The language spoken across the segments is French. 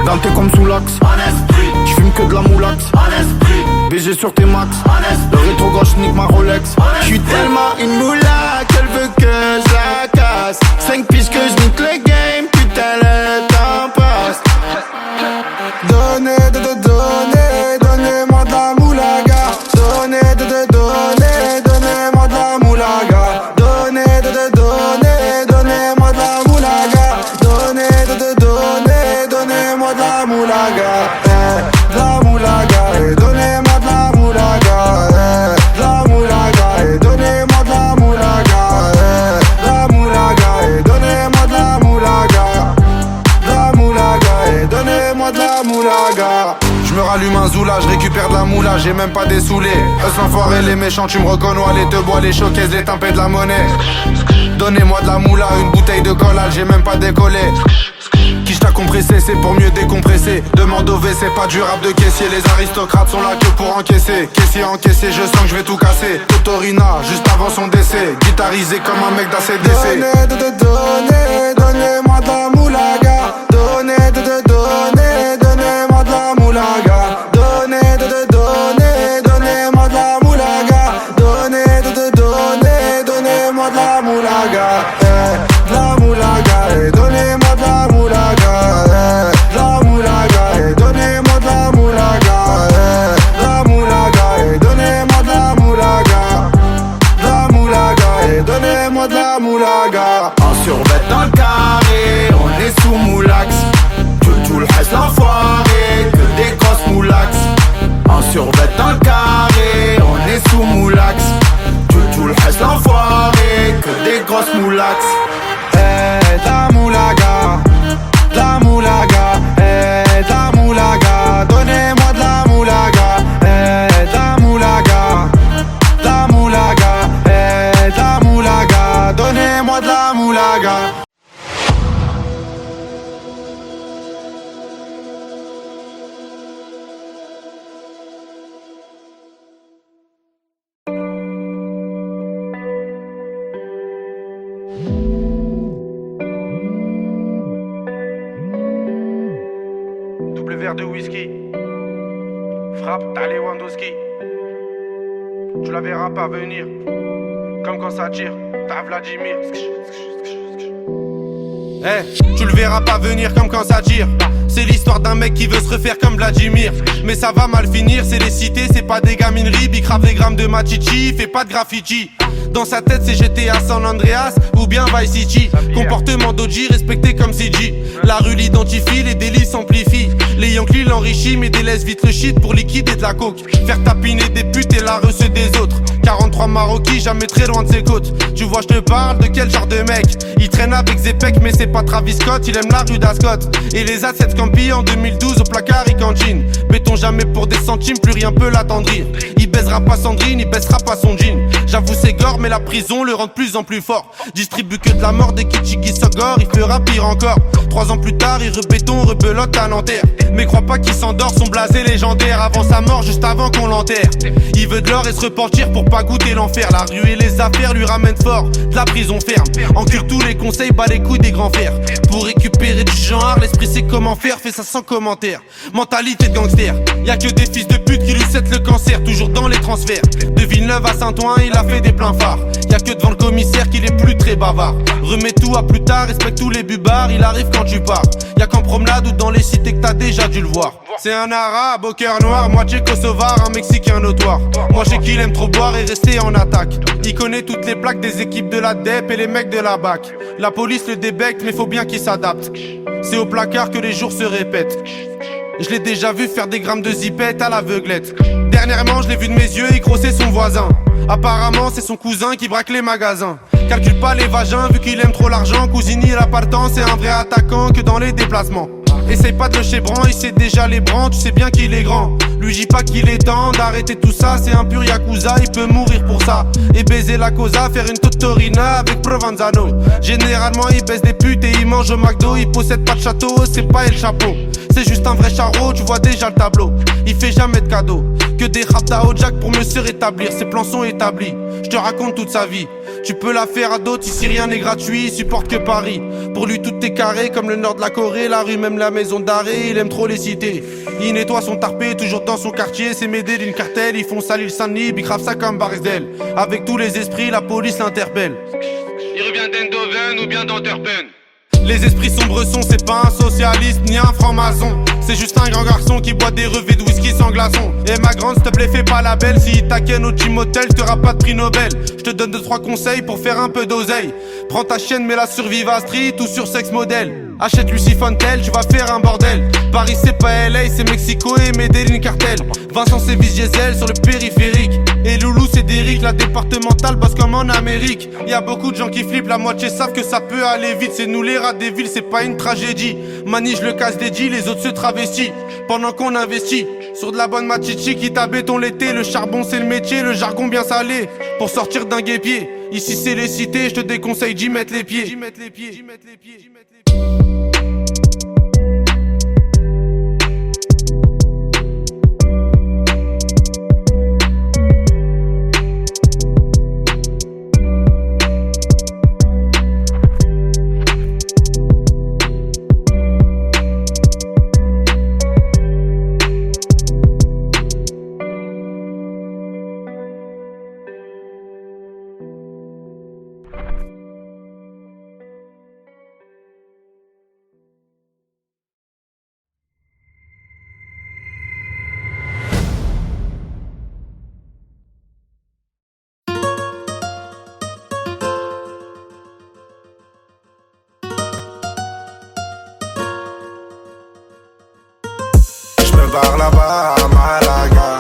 Dans t'es comme sous l'axe. J'fume que de la moulax. BG sur tes max. Le rétro gauche nique ma Rolex. J'suis tellement une moula qu'elle veut que je la casse. 5 piges que je nique le game. Putain le temps passe. Donnez-moi de la moulaga. Donnez-moi de la moulaga. Donnez-moi de la moulaga. Donnez-moi de la moulaga. De la moulaga. Donnez-moi de la moulaga. De la moulaga. Donnez-moi de la moulaga. De la moulaga. Donnez-moi de la moulaga. De la moulaga. Donnez-moi de la moulaga. Je me rallume un zoula, je récupère de la moula, j'ai même pas des saoulés. Eux l'enfoiré, les méchants, tu me reconnais, les te bois, les choquaises, les timpés de la monnaie. Donnez-moi de la moula, une bouteille de collal, j'ai même pas décollé. Quiche t'a compressé, c'est pour mieux décompresser. Demande au WC, pas du rap de caissier. Les aristocrates sont là que pour encaisser. Caissier encaissé, je sens que je vais tout casser. Totorina, juste avant son décès. Guitarisé comme un mec d'ACDC. Donnez-moi de la moulaga. Donnez-moi de la moulaga. Donnez-moi de la moulaga. Donnez-moi de la moulaga. De la moulaga. Donnez-moi de la moulaga. De la moulaga. Donnez-moi de la moulaga. De la moulaga. Donnez-moi de la moulaga. De la moulaga. Donnez-moi de la moulaga. En survêt dans le carré, on est sous moulax. Tout le reste l'enfoiré, que des grosses moulax. En survêt dans le carré, on est sous moulax. Tout le reste l'enfoiré, que des grosses moulax. La moulaga, la moulaga, la moulaga, donnez-moi de la moulaga, la moulaga, la moulaga, la moulaga, donnez-moi de la moulaga. Double verre de whisky. Frappe, t'as Lewandowski. Tu la verras pas venir. Comme quand ça tire, t'as Vladimir. Tu le verras pas venir comme quand ça tire. C'est l'histoire d'un mec qui veut se refaire comme Vladimir. Mais ça va mal finir, c'est les cités, c'est pas des gamineries. Bicrave des grammes de machichi, fait pas de graffiti. Dans sa tête c'est GTA San Andreas ou bien Vice City. Comportement d'OG respecté comme CG. La rue l'identifie, les délits s'amplifient. Les Yankees l'enrichissent mais délaissent vite le shit pour liquider de la coke. Faire tapiner des putes et la reçue des autres. 43 Maroquis, jamais très loin de ses côtes. Tu vois je te parle de quel genre de mec. Il traîne avec Zepek mais c'est pas Travis Scott. Il aime la rue d'Ascot. Et les assets Campi en 2012 au placard il cantine. Béton jamais pour des centimes, plus rien peut l'attendrir. Il baisera pas Sandrine, il baissera pas son jean. J'avoue c'est gore mais la prison le rend de plus en plus fort. Distribue que de la mort dès Kichiki Sogor, il fera pire encore. 3 ans plus tard il rebéton, rebelote à Nanterre. Mais crois pas qu'il s'endort, son blasé légendaire. Avant sa mort, juste avant qu'on l'enterre. Il veut de l'or et se repentir pour pas goûter l'enfer. La rue et les affaires lui ramènent fort, de la prison ferme. Encule tous les conseils, bat les couilles des grands fers. Pour récupérer du genre, l'esprit sait comment faire, fait ça sans commentaire. Mentalité de gangster, y'a que des fils de pute qui lui cèdent le cancer. Toujours dans les transferts, de Villeneuve à Saint-Ouen, il a fait des pleins phares. Y'a que devant le commissaire qu'il est plus très bavard. Remets tout à plus tard, respecte tous les bubards. Il arrive quand tu pars, y'a qu'en promenade ou dans les cités que t'as déjà dû le voir. C'est un arabe au cœur noir, moitié kosovar, un mexicain notoire. Moi j'ai qu'il aime trop boire et rester en attaque. Il connaît toutes les plaques des équipes de la DEP et les mecs de la BAC. La police le débecte mais faut bien qu'il s'adapte. C'est au placard que les jours se répètent. Je l'ai déjà vu faire des grammes de zipette à l'aveuglette. Dernièrement je l'ai vu de mes yeux, il grossait son voisin. Apparemment c'est son cousin qui braque les magasins. Calcule pas les vagins vu qu'il aime trop l'argent. Cousini la partant, c'est un vrai attaquant que dans les déplacements. Essaye pas de le chébran, il sait déjà les brans, tu sais bien qu'il est grand. Lui dis pas qu'il est temps d'arrêter tout ça, c'est un pur yakuza, il peut mourir pour ça. Et baiser la cosa, faire une totorina avec Provenzano. Généralement il baisse des putes et il mange au McDo. Il possède pas de château, c'est pas El Chapeau. C'est juste un vrai charreau, tu vois déjà le tableau. Il fait jamais de cadeaux, que des rap d'Ao Jack pour mieux se rétablir. Ses plans sont établis, je te raconte toute sa vie. Tu peux la faire à d'autres, ici rien n'est gratuit, il supporte que Paris. Pour lui tout est carré, comme le nord de la Corée, la rue même la maison d'arrêt, il aime trop les cités. Il nettoie son tarpé, toujours dans son quartier, c'est m'aider d'une cartelle, ils font salir le Saint-Denis, ils gravent ça comme Barisdel. Avec tous les esprits, la police l'interpelle. Il revient d'Eindhoven ou bien d'Antwerpen. Les esprits sombres sont, c'est pas un socialiste ni un franc-maçon. C'est juste un grand garçon qui boit des revêts de whisky sans glaçon. Et ma grande, s'il te plaît, fais pas la belle. Si il t'aquenne au Timotel, t'auras pas de prix Nobel. Je te donne 2-3 conseils pour faire un peu d'oseille. Prends ta chienne, mets-la sur Viva Street ou sur Sex Model. Achète Lucie Fontel, tu vas faire un bordel. Paris c'est pas LA, c'est Mexico et Medellin cartel. Vincent c'est Diesel sur le périphérique. Et Loulou c'est Derrick, la départementale bosse comme en Amérique. Y'a beaucoup de gens qui flippent, la moitié savent que ça peut aller vite. C'est nous les rats des villes, c'est pas une tragédie. Mani je le casse des deals, les autres se travestissent. Pendant qu'on investit sur de la bonne machichi qui t'a béton l'été. Le charbon c'est le métier, le jargon bien salé. Pour sortir d'un guépier, ici c'est les cités, je te déconseille d'y mettre les pieds. Par là-bas à Malaga,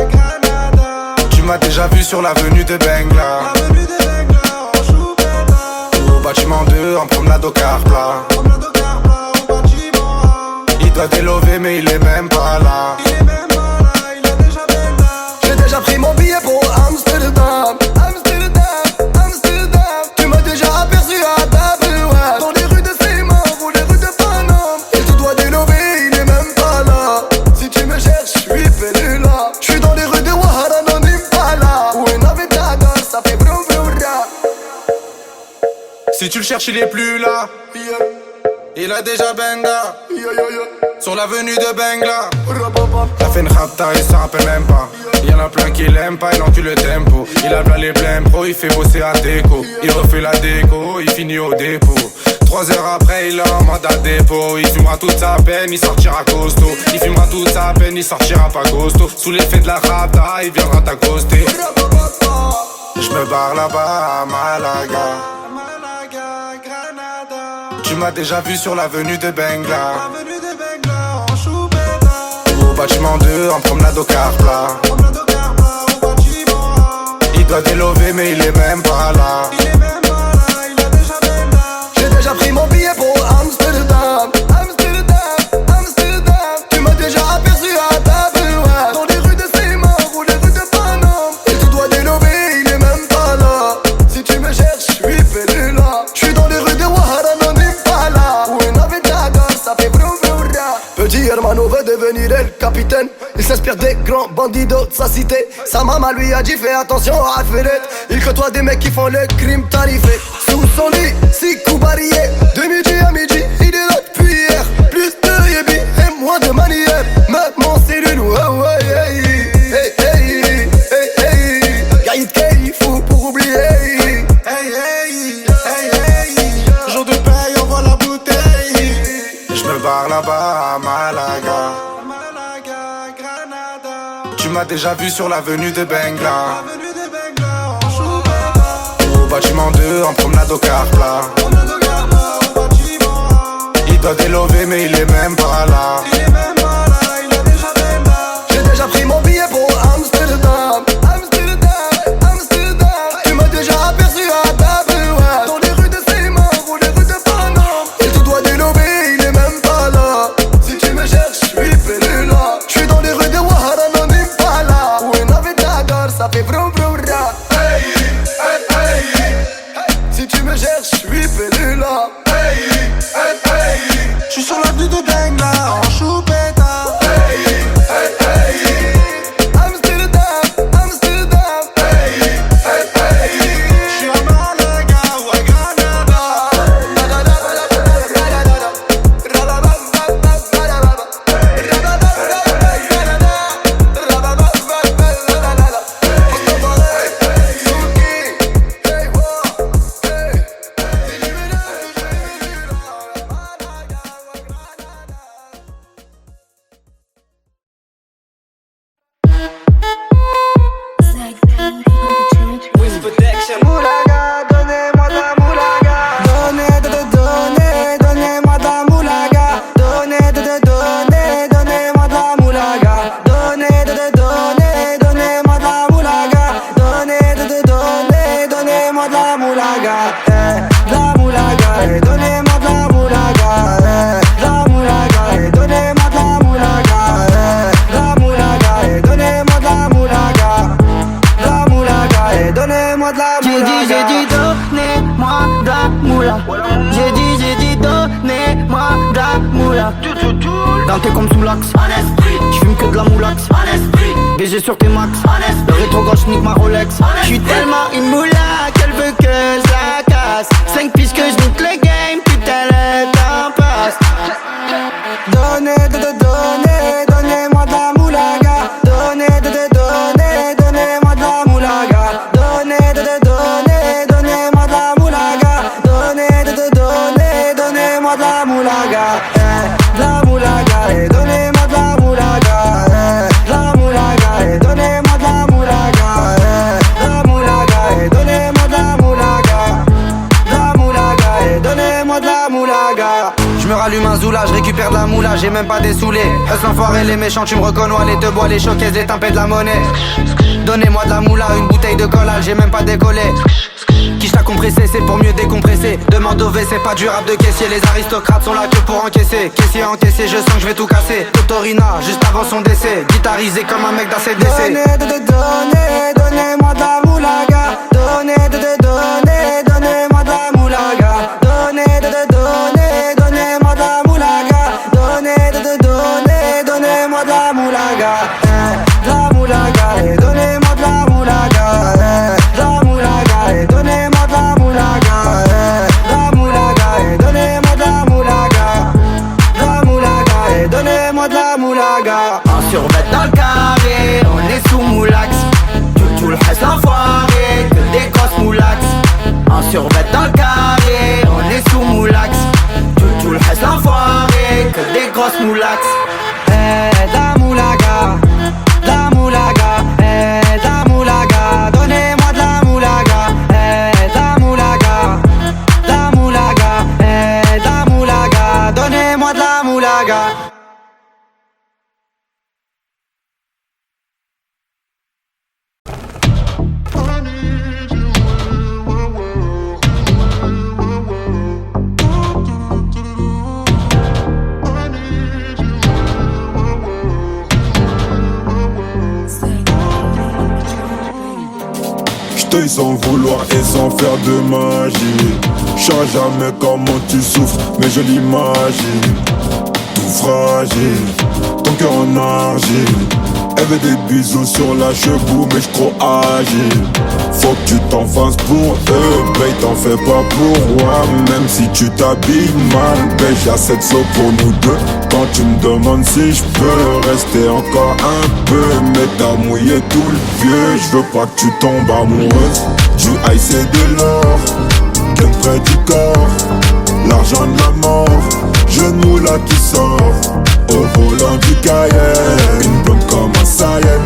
Granada. Tu m'as déjà vu sur l'avenue de Bengla, en choupette. Au bâtiment 2, en promenade au car plat. Il doit délover mais il est même pas là. J'ai déjà pris mon billet pour Amsterdam. Tu m'as déjà aperçu à Double West, dans les rues de Seymour ou les rues de Paname. Il te doit délover. J'suis dans les rues de Ouahara, non Impala. Ou une Avitada, ça fait brum brum ra. Si tu le cherches, il est plus là. Il a déjà benga sur l'avenue de Bengla. T'as fait une rapta, il s'en rappelle même pas. Y'en a plein qui l'aiment pas, il encule le tempo. Il a plein les pleins pro, il fait bosser à déco. Il refait la déco, il finit au dépôt. 3 heures après, il est en mandat dépôt. Il fumera toute sa peine, il sortira costaud. Il fumera toute sa peine, il sortira pas costaud. Sous l'effet de la rapta, il viendra t'accoster. J'me barre là-bas à Malaga, Granada. Tu m'as déjà vu sur l'avenue de Bengla, en choupette. au bâtiment 2, en promenade au car plat. Il doit délover mais il est même pas là. J'ai déjà pris mon billet pour Amsterdam. Tu m'as déjà aperçu à Double West, dans les rues de Seymour ou les rues de Paname. Il te doit délover, il est même pas là. Si tu me cherches, j'suis perdu là. J'suis dans les rues de Ouahara, non Impala. Ou une Avitada, ça fait brum brum ra. Petit hermano veut devenir le capitaine. Il s'inspire des grands bandidos de sa cité. Sa maman lui a dit fais attention à Ferret. Il côtoie des mecs qui font le crime tarifé. Sous son lit, 6 coups barillés. De midi à midi, il est là depuis hier. Plus de yébi et moins de manière. Maintenant c'est le loup, oh ouais, hey, hey, hey, hey, hey. Gaïd il faut pour oublier. Hey, hey, hey, hey. Jour de paye, on voit la bouteille. J'me barre là-bas à Malaga, Granada. Tu m'as déjà vu sur l'avenue de Bengla, en choupette. au bâtiment 2, en promenade au car plat. Il doit délover mais il est même pas là. J'ai déjà pris mon billet pour Amsterdam. Tu m'as déjà aperçu à Double West, dans les rues de Seymour ou les rues de Paname. Il te doit délover, il est même pas là. Si tu me cherches, j'suis perdu là. J'suis dans les rues de Ouahara, non Impala. Ou une Avitada, ça fait brum brum ra. Hey, hey, hey. Si tu me cherches, j'suis perdu là. Hey, hey, hey. J'suis sur l'avenue de Bengla, en choupette. Hey, hey, hey. Amsterdam. Hey, hey, hey. Danté comme sous l'axe, j'fume que de la moulax, BG sur tes max, le rétro gauche nique ma Rolex. J'suis tellement une moula qu'elle veut que je la casse. 5 pistes que je nique le game, putain le temps passe. Donnez-moi de la moulaga. Donnez-moi de la moulaga. Donnez-moi de la moulaga. Donnez-moi de la moulaga. De la moulaga, donnez-moi de la moulaga. De la moulaga, donnez-moi de la moulaga. De la moulaga, donnez-moi de la moulaga. De la moulaga, donnez-moi de la moulaga. J'me rallume un zoula, j'récupère de la moula, j'ai même pas dessoulé. Hustle l'enfoiré, les méchants, tu me reconnais, les te bois, les choquaises, les tempêtes de la monnaie. Donnez-moi de la moula, une bouteille de collage, j'ai même pas décollé. Quiche t'a compressé, c'est pour mieux décompresser. Demande au c'est pas du rap de caissier. Les aristocrates sont là que pour encaisser. Caissier encaissé, je sens que je vais tout casser. Totorina, juste avant son décès. Guitarisé comme un mec d'ACDC. Donnez-moi de la moulaga. Donnez-moi de la moulaga. Donnez-moi de la moulaga. Donnez-moi de la moulaga. De la moulaga, donnez-moi de la moulaga. De la moulaga, donnez-moi de la moulaga. De la moulaga, donnez-moi de la moulaga. De la moulaga, donnez-moi de la moulaga. En survêt dans le carré, on est sous moulax. Tout le reste l'enfoiré, que des grosses moulax. En survêt dans le carré, on est sous moulax. Tout le reste l'enfoiré, que des grosses moulax. La moulaga, la moulaga, la moulaga, donnez-moi de la moulaga, la moulaga, la moulaga, la moulaga, donnez-moi de la moulaga. J't'aille sans vouloir et sans faire de magie. J'sais jamais comment tu souffres, mais je l'imagine. Tout fragile, ton cœur en argile. Elle veut des bisous sur la cheveux, mais j't'ro agile. Faut que tu t'en fasses pour eux, babe, t'en fais pas pour moi. Même si tu t'habilles mal, babe, j'ai assez de sauts pour nous deux. Quand tu me demandes si j'peux rester encore un peu, mais t'as mouillé tout le vieux. J'veux pas que tu tombes amoureuse. Du high c'est de l'or, gun près du corps. L'argent de la mort, jeune moula qui sort. Au volant du Cayenne, une blonde comme un Saiyan.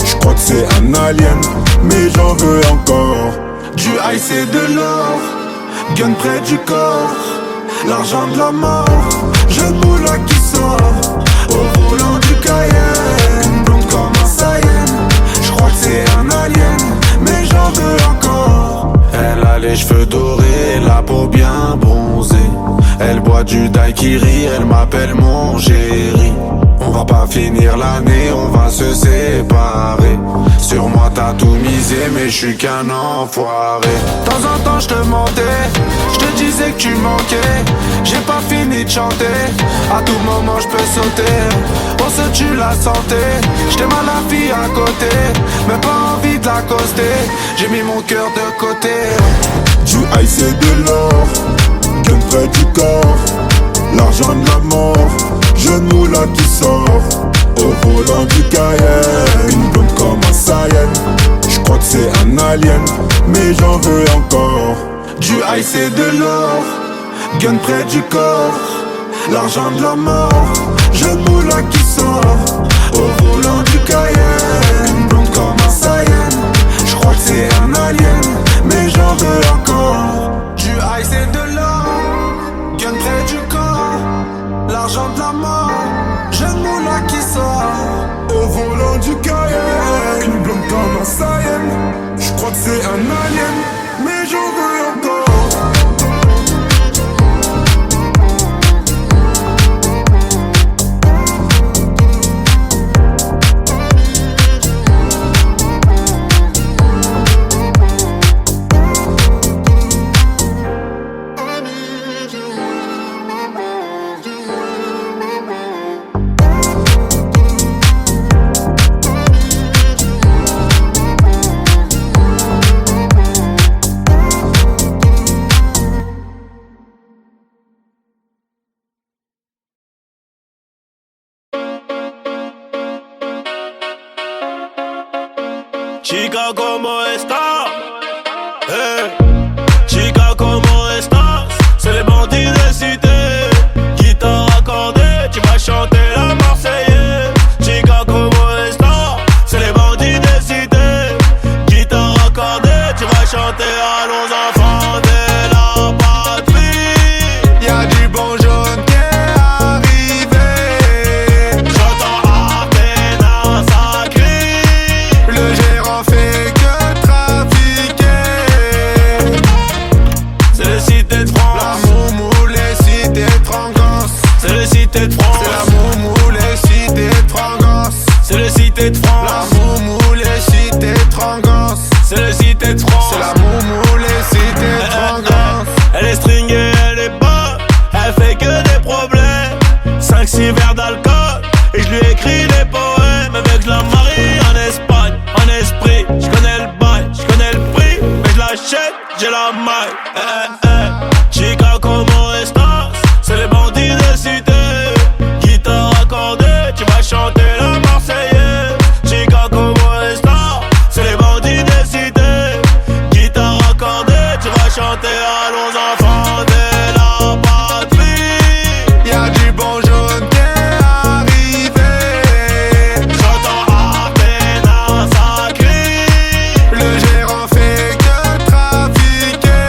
J'crois que c'est un alien, mais j'en veux encore. Du high c'est de l'or, gun près du corps. L'argent de la mort, jeune moula qui sort. Au volant du Cayenne, une blonde comme un Saiyan. J'crois que c'est un alien, mais j'en veux encore. Elle a les cheveux dorés, la peau bien bronzée. Elle boit du daiquiri, elle m'appelle mon chéri. On va pas finir l'année, on va se séparer. Sur moi t'as tout misé, mais je suis qu'un enfoiré. De temps en temps je te mentais, je te disais que tu manquais. J'ai pas fini de chanter, à tout moment je peux sauter. On se tue la santé, j't'aime à la fille à côté, mais pas envie de l'accoster. J'ai mis mon cœur de côté. Du high c'est de l'or, gun près du corps. L'argent de la mort, jeune moula qui sort. Au volant du Cayenne, une blonde comme un Saiyan. J'crois que c'est un alien, mais j'en veux encore. Du high c'est de l'or, gun près du corps. L'argent de la mort, jeune moula qui sort. Au volant du Cayenne, une blonde comme un Saiyan. J'crois que c'est un alien, mais j'en veux encore. Du high c'est de l'or, gun près du corps. L'argent de la mort, jeune moula qui sort. Au volant du Cayenne, une blonde comme un Saiyan. J'crois que c'est un alien, mais j'en veux encore. Chica, ¿cómo estás? Chica, ¿cómo estás? C'est les bandits de cité. Guitare accordée, tu vas chanter la Marseillaise. Chica, ¿cómo estás? C'est les bandits de cité. Guitare accordée, tu vas chanter à nos enfants de la patrie. Y'a du bon jaune qui est arrivé. J'entends à peine un sacré. Le gérant fait que trafiquer. C'est le cité de France. La moumou, les cités de Frangance. C'est le cité de France. C'est la moumou, les cités de Frangance. C'est le cité de France. La moumou, les cités de Frangance. C'est le cité de France. C'est la moumou, les cités de Frangance. Elle est stringée, elle est bonne. Elle fait que des problèmes. 5-6 verres d'alcool. Et je lui écris des poèmes. Avec je la marie en Espagne. En esprit, je connais le bail, je connais le prix. Mais je l'achète, j'ai la maille. Chica, ¿cómo estás? C'est les bandits de cité. Guitare accordée, tu vas chanter la Marseillaise. Chica, ¿cómo estás? C'est les bandits de cité. Guitare accordée, tu vas chanter à nos enfants de la patrie. Y'a du bon jaune qui est arrivé. J'entends à peine un sacré. Le gérant fait que trafiquer.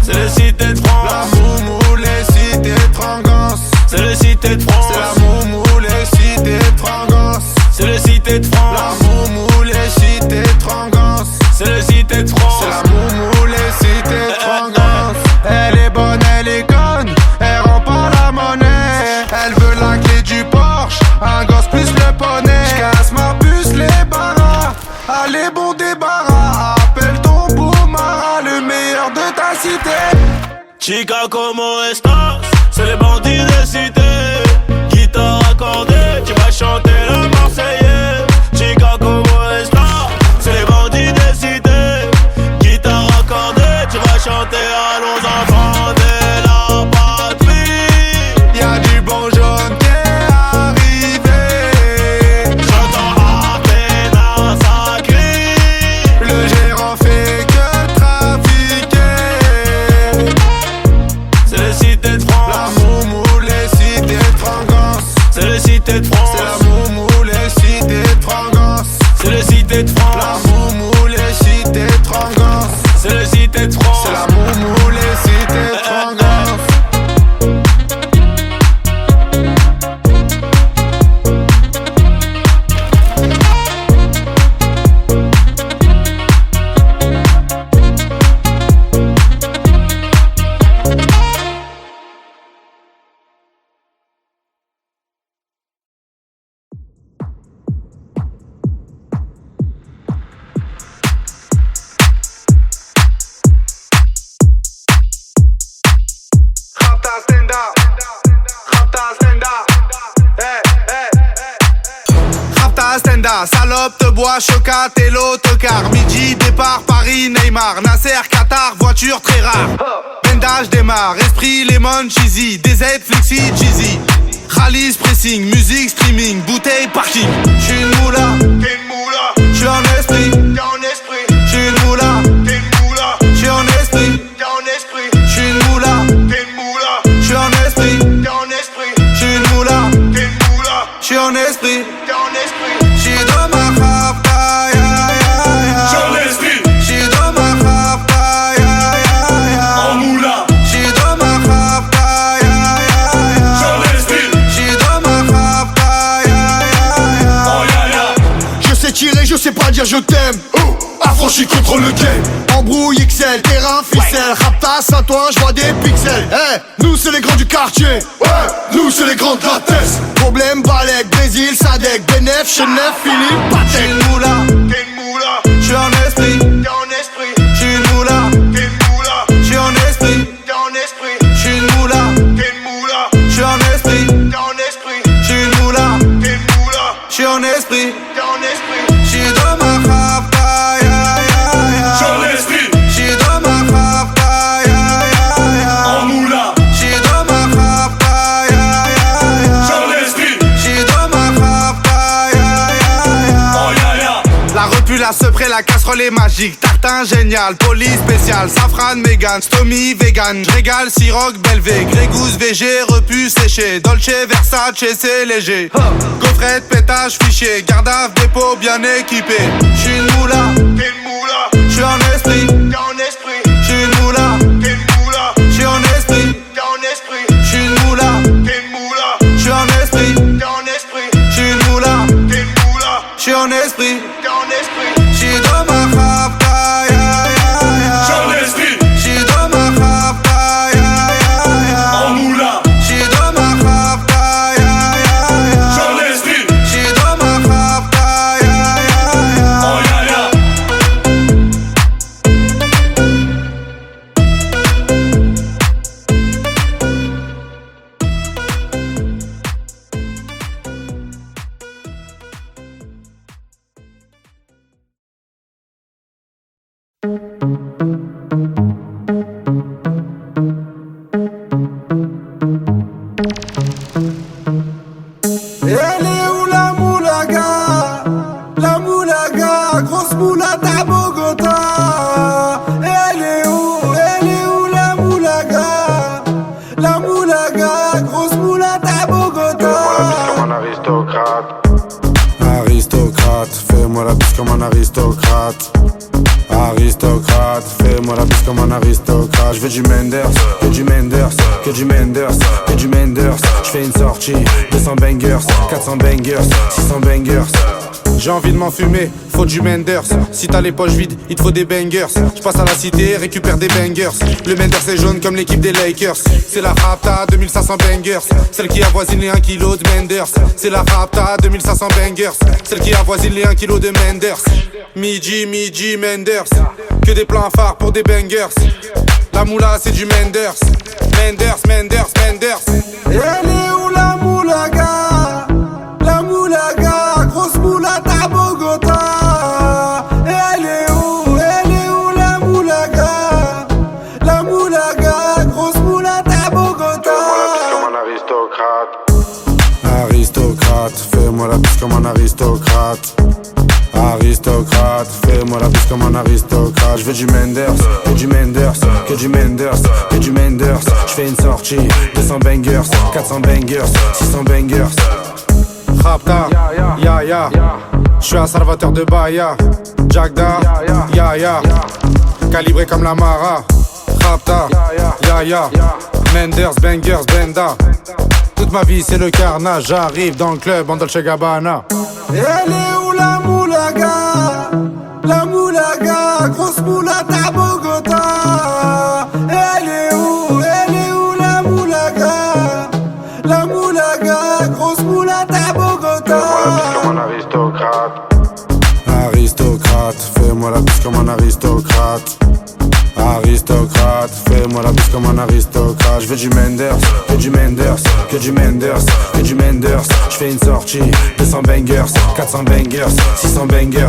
C'est le cité de La France. moumou, les cités de Frangance. C'est le cité de France. C'est la moumou, les cités de Frangance. C'est le cité de La France. moumou, les cités de Frangance. C'est le cité de France. C'est la moumou, les cités de Frangance. Elle est bonne, elle est conne, elle rend pas la monnaie. Elle veut la clé du Porsche, un gosse plus le poney. J'casse ma puce, les barras, allez bon débarras. Appelle ton beau Mara, le meilleur de ta cité. Chica, ¿cómo estás? C'est les bandits de cité. Guitare accordée, tu vas chanter la Marseillaise. Chica, ¿cómo estás? C'est les bandits de cité. Guitare accordée, tu vas chanter à nos enfants de la patrie. Y'a du bon jaune qui est arrivé. J'entends à peine un sacré. Le gérant fait que trafiquer. C'est le cité de France. La moumou, les cités de Frangance. C'est le cité de France. C'est la moumou, les cités de Frangance. C'est le cité de France. La moumou, les cités de Frangance. C'est le cité de France. C'est la moumou, les cités de Frangance. Rapta stand up. Rapta stand up. Hey, hey. Rapta stand up. Salope te bois, chocat et l'autocar. Midi, départ, Paris, Neymar. Nasser, Qatar, voiture très rare. Bendage démarre, esprit, lemon, cheesy. DZ, flexi, cheesy. Rallye, pressing, musique, streaming, bouteille, parking. J'suis une moula, t'es une moula. J'suis en esprit, t'es en esprit. J'suis une moula, t'es une moula. J'suis en esprit, t'es en esprit. J'suis une moula, t'es une moula. J'suis en esprit, t'es en esprit. J'suis une moula, t'es une moula. J'suis en esprit, t'es en esprit. J'suis dans ma rapta, ya ya ya. J'suis en esprit. J'suis dans ma rapta, ya ya ya. En moula. J'suis dans ma rapta, ya ya ya. J'suis en esprit. J'suis dans ma rapta, ya ya ya. Oh ya ya. Je sais tirer, je sais pas dire je t'aime. Affranchi contre le game. Embrouille XL, terrain ficelle. Rapta, Saint-Ouen, je vois des pixels. Nous c'est les grands du quartier. Ouais, nous c'est les grands de la tête. Problème, Balek, Brésil, Sadek, Benef, Chenef, Philippe, J'suis Patek. une moula, t'es une moula. J'suis en esprit, t'es en esprit. J'suis une moula, t'es une moula. J'suis en esprit, t'es en esprit. J'suis une moula, t'es une moula. J'suis en esprit, t'es en esprit. J'suis une moula, t'es une moula. J'suis en esprit, t'es en esprit. J'suis dans ma rapta, ya ya ya. J'suis en esprit. J'suis dans ma rapta, ya ya ya. En moula. J'suis dans ma rapta, ya ya ya. J'suis en esprit. J'suis dans ma rapta, ya ya ya. Oh ya ya. Après la casserole est magique, tartin génial, police spécial, safran, mégan, stomy, vegan. J'régale, siroc, belvé, grégousse, VG, repu, séché. Dolce, Versace, c'est léger. Gaufrette, pétage, fichier, garde à dépôt bien équipé. J'suis une moula, T'es une moula, j'suis en esprit. t'es en esprit. J'suis une moula, T'es une moula, j'suis en esprit. t'es en esprit. J'suis une moula, T'es une moula, j'suis en esprit. t'es en esprit. J'suis une moula, T'es une moula, j'suis en esprit. t'es en esprit. J'suis dans ma rapta, ya ya ya. J'en esprit, J'suis dans ma rapta, ya ya ya. en moula. J'suis dans ma rapta, ya ya ya. J'en esprit, J'suis dans ma rapta, ya ya ya. en yaya. Elle est où la moulaga? La moulaga, grosse moulade à Bogota. Elle est où la moulaga? La moulaga, grosse moulade à Bogota. Comme un aristocrate. Aristocrate, fais-moi la bise comme un aristocrate. Aristocrate, fais-moi la bise comme un aristocrate. Je veux du Menders, que du Menders, que du Menders, que du Menders. Je fais une sortie, 200 bangers, 400 bangers, 600 bangers. J'ai envie de m'enfumer, faut du Menders. Si t'as les poches vides, il te faut des bangers. Je passe à la cité, récupère des bangers. Le Menders est jaune comme l'équipe des Lakers. C'est la Rapta, 2500 bangers. Celle qui avoisine les 1 kg de Menders. C'est la Rapta, 2500 bangers. Celle qui avoisine les 1 kg de Menders. Midi, Menders. Que des plans phares pour des bangers. La moula, c'est du Menders. Menders. Elle est où la moulaga? La moulaga, grosse moulade à Bogota. Elle est où la moulaga? La moulaga, grosse moulade à Bogota. Comme un aristocrate. Aristocrate, fais-moi la bise comme un aristocrate. Aristocrate, fais-moi la bise comme un aristocrate. Je veux du Menders, que du Menders, que du Menders, que du Menders. Je fais une sortie, 200 bangers, 400 bangers, 600 bangers. Rapta, ya ya. J'suis un salvateur de Bahia. Jagda, ya ya. Calibré comme la Mara. Rapta, ya ya. Menders, bangers, benda. Toute ma vie c'est le carnage. J'arrive dans le club en Dolce Gabbana. Elle est où la moulaga? La moulaga, grosse moulade à Bogota. Elle est où la moulaga? La moulaga, grosse moulade à Bogota. Comme un aristocrate. Aristocrate, fais-moi la bise comme un aristocrate. Aristocrate, fais-moi la bise comme un aristocrate. Je veux du Menders, que du Menders, que du Menders, que du Menders. Je fais une sortie, 200 bangers, 400 bangers, 600 bangers.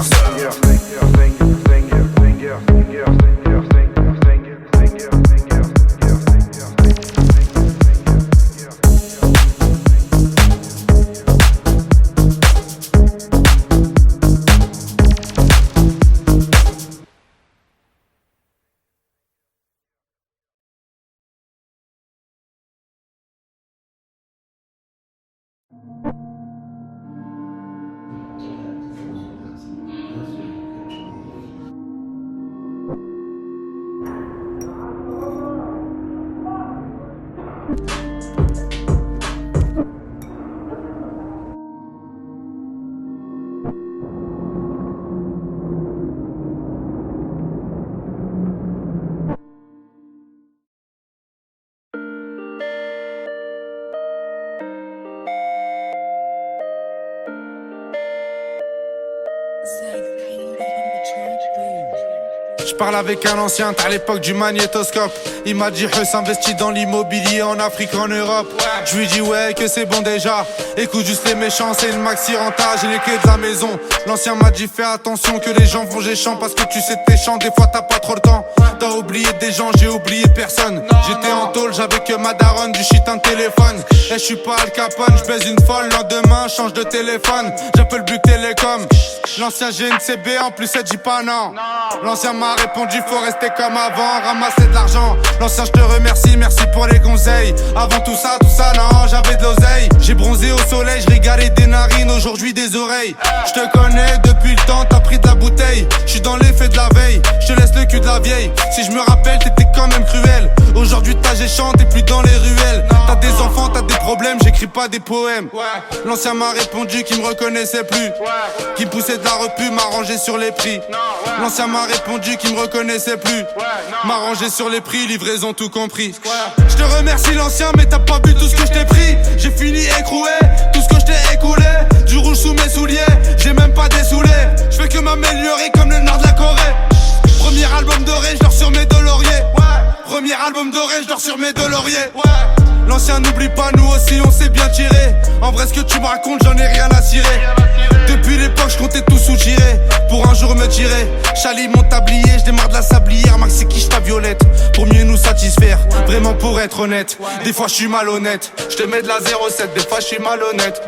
Je parle avec un ancien, t'as l'époque du magnétoscope. Il m'a dit Huss investit dans l'immobilier en Afrique, en Europe. Je lui dis ouais que c'est bon déjà. Écoute juste les méchants, c'est une maxi renta, j'ai les clés de la maison. L'ancien m'a dit fais attention que les gens vont géchant, parce que tu sais t'es chiant, des fois t'as pas trop le temps. t'as oublié des gens, j'ai oublié personne. J'étais en tôle, j'avais que ma daronne, du shit, un téléphone. Et j'suis pas Al Capone, j'baise une folle, lendemain change de téléphone. J'appelle Buc Télécom. L'ancien GNCB, en plus elle dit pas non. L'ancien m'a répondu, faut rester comme avant, ramasser de l'argent. L'ancien, je te remercie, merci pour les conseils. Avant tout ça, non, j'avais de l'oseille. J'ai bronzé au soleil, je régalais des narines, aujourd'hui des oreilles. Je te connais depuis le temps, t'as pris de la bouteille. Je suis dans l'effet de la veille, je te laisse le cul de la vieille. Si je me rappelle, t'étais quand même cruel. Aujourd'hui t'as géchant, t'es plus dans les ruelles. T'as des enfants, t'as des problèmes, j'écris pas des poèmes. L'ancien m'a répondu qu'il me reconnaissait plus, qui poussait de la repu, m'a rangé sur les prix. L'ancien m'a répondu qu'il me reconnaissait plus, m'a rangé sur les prix, livraison tout compris. Je te remercie l'ancien, mais t'as pas vu tout ce que je t'ai pris. J'ai fini écroué, tout ce que je t'ai écoulé. Du rouge sous mes souliers, j'ai même pas dessoulé. Je fais que m'améliorer comme le nord de la Corée. Premier album doré, je dors sur mes deux lauriers. Premier album doré, je dors sur mes deux lauriers. L'ancien n'oublie pas, nous aussi on s'est bien tiré. En vrai ce que tu me racontes, j'en ai rien à cirer. Depuis l'époque, je comptais tout sous-tirer pour un jour me tirer. Chali mon tablier, je démarre de la sablière. Max c'est quiche ta violette pour mieux nous satisfaire. Vraiment pour être honnête, des fois je suis malhonnête. Je te mets de la 07, des fois je suis malhonnête.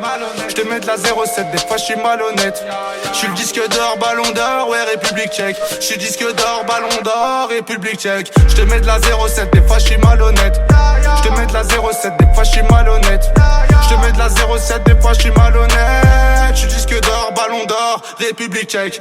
Je te mets de la 07, des fois je suis malhonnête. Je suis le disque d'or, ballon d'or, ouais République tchèque. Je suis disque d'or, ballon d'or, République tchèque. Je te mets de la 07, des fois je suis malhonnête. Je te mets de la 07, des fois je suis malhonnête. Je te mets de la 07, des fois je suis malhonnête. Je suis disque d'or, ballon d'or, République tchèque.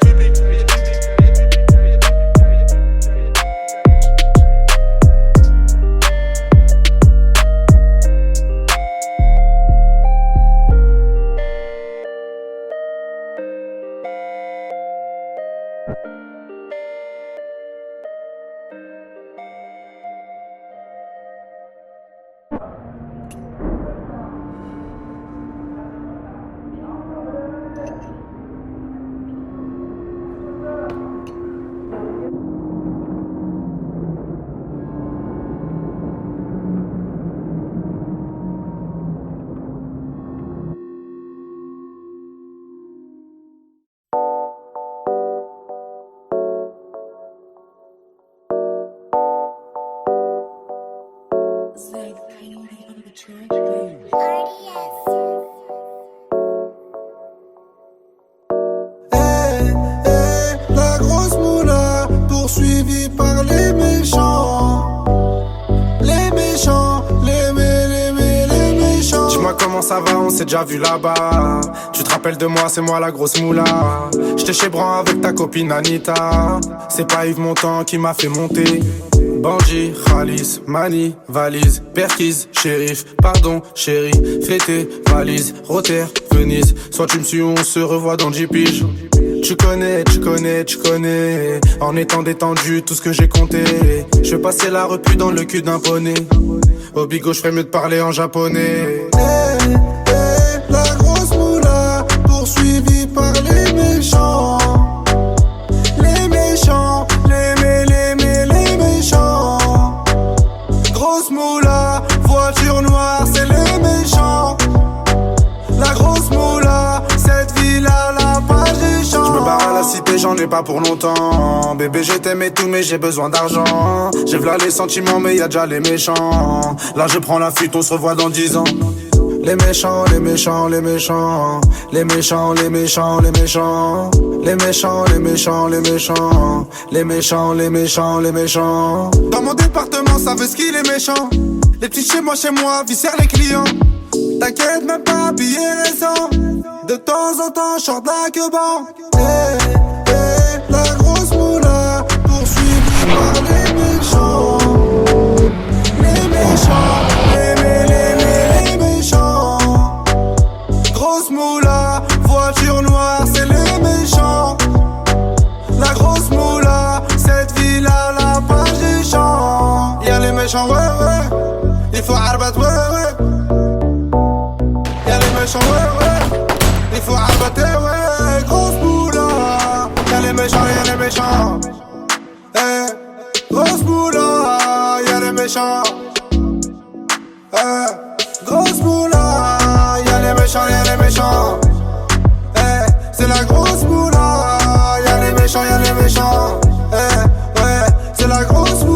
La grosse moula poursuivie par les méchants. Les méchants, les méchants. Dis-moi comment ça va, on s'est déjà vu là-bas. Tu te rappelles de moi, c'est moi la grosse moula. J'étais chez Bran avec ta copine Anita. C'est pas Yves Montand qui m'a fait monter. Bandit, Khalis, Mani, valise, Perquise, shérif, pardon, chérie, fêté, valise, Rotter, Venise. Soit tu me suis ou on se revoit dans 10 piges. Tu connais, en étant détendu, tout ce que j'ai compté. Je vais passer la repu dans le cul d'un poney. Au bigot, je ferais mieux de parler en japonais. La grosse moula poursuivie par les méchants. Les méchants, les méchants. Grosse moula, voiture noire, c'est les méchants. La grosse moula, cette ville-là, la page des champs. Je me barre à la cité, j'en ai pas pour longtemps. Bébé, je t'aime et tout, mais j'ai besoin d'argent. J'ai v'là les sentiments, mais y'a déjà les méchants. Là, je prends la fuite, on se revoit dans 10 ans. Les méchants, les méchants, les méchants. Les méchants, les méchants, les méchants. Les méchants, les méchants, les méchants. Les méchants, les méchants, les méchants. Dans mon département, ça veut ce qu'il est méchant. Les petits chez moi, viscèrent les clients. T'inquiète même pas, billet récent. De temps en temps, short la queue-ban. La grosse moula poursuivie par les méchants. Les méchants, les méchants. Grosse moula, voiture noire, c'est les méchants. La grosse moula, cette ville-là, la page des champs. Y'a les méchants, ouais. Il faut arbat, ouais. Y'a les méchants, ouais. Il faut arbater, ouais. Grosse moula. Y'a les méchants. Grosse moula. Y'a les méchants. Grosse moula. Y'a les méchants. C'est la grosse moula. Y'a les méchants. Ouais, c'est la grosse moula.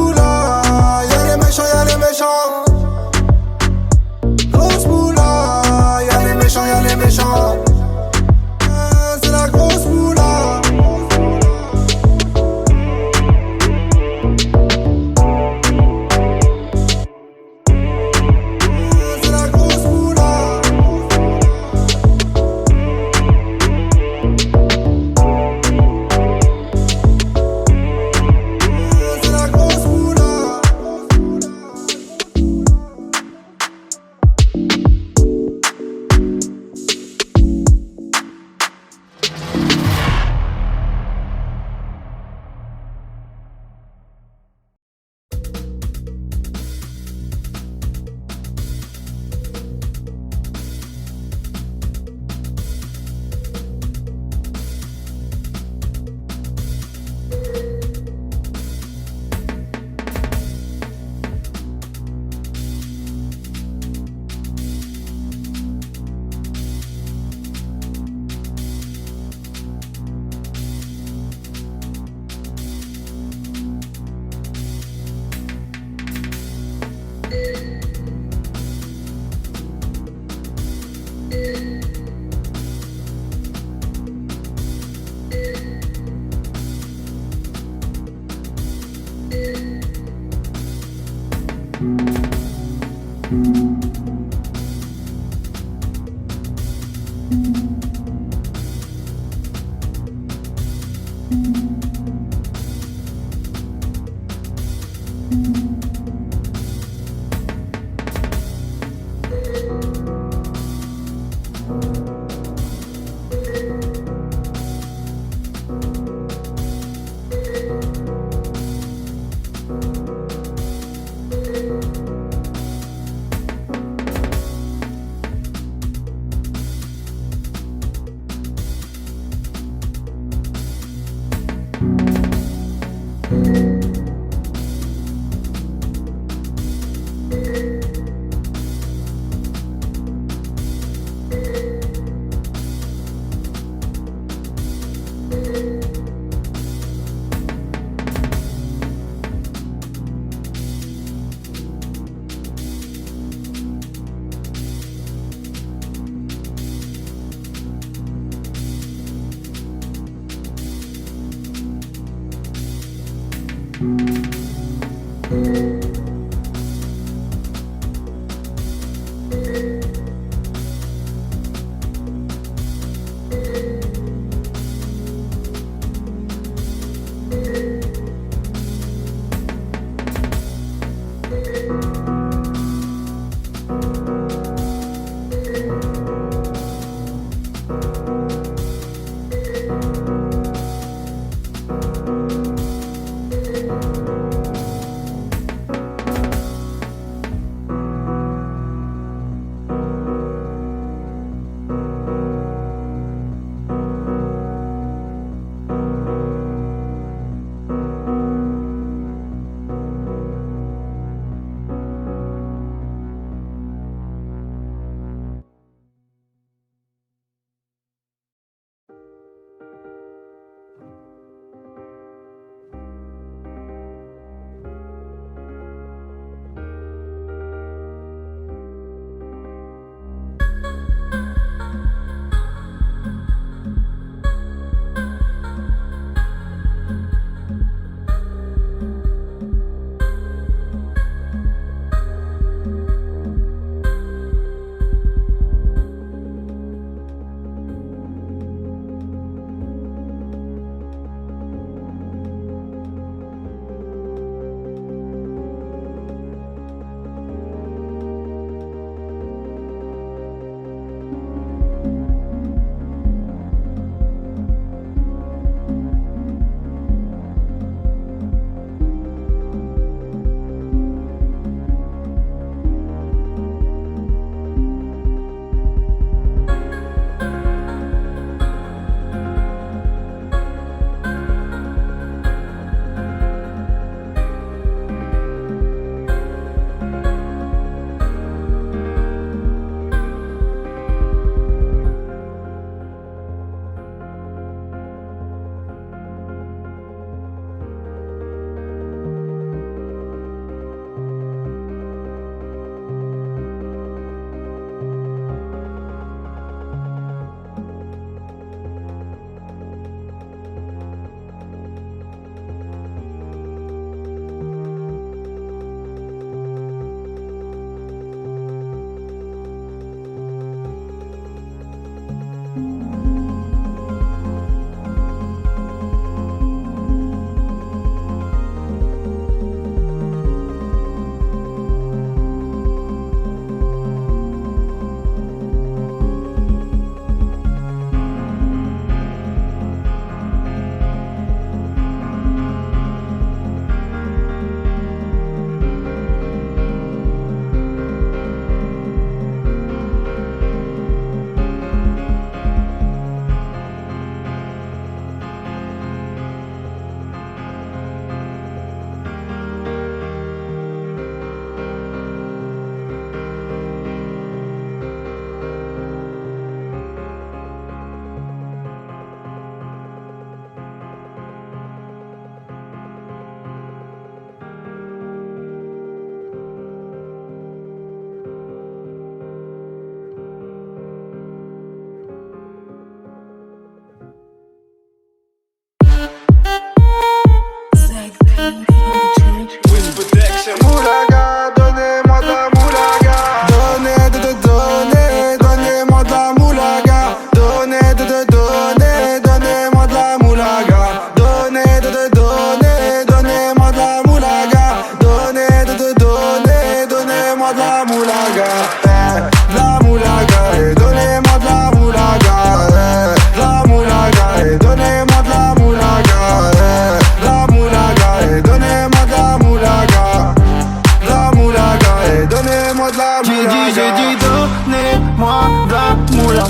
moula.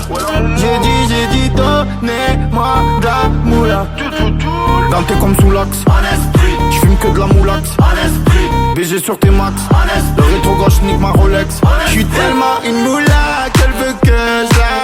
J'ai dit donnez-moi de la moula. Ganté comme Soulax, j'fume que de la moulax. BG sur tes max, le rétro gauche nique ma Rolex. J'suis tellement une moula qu'elle veut que je la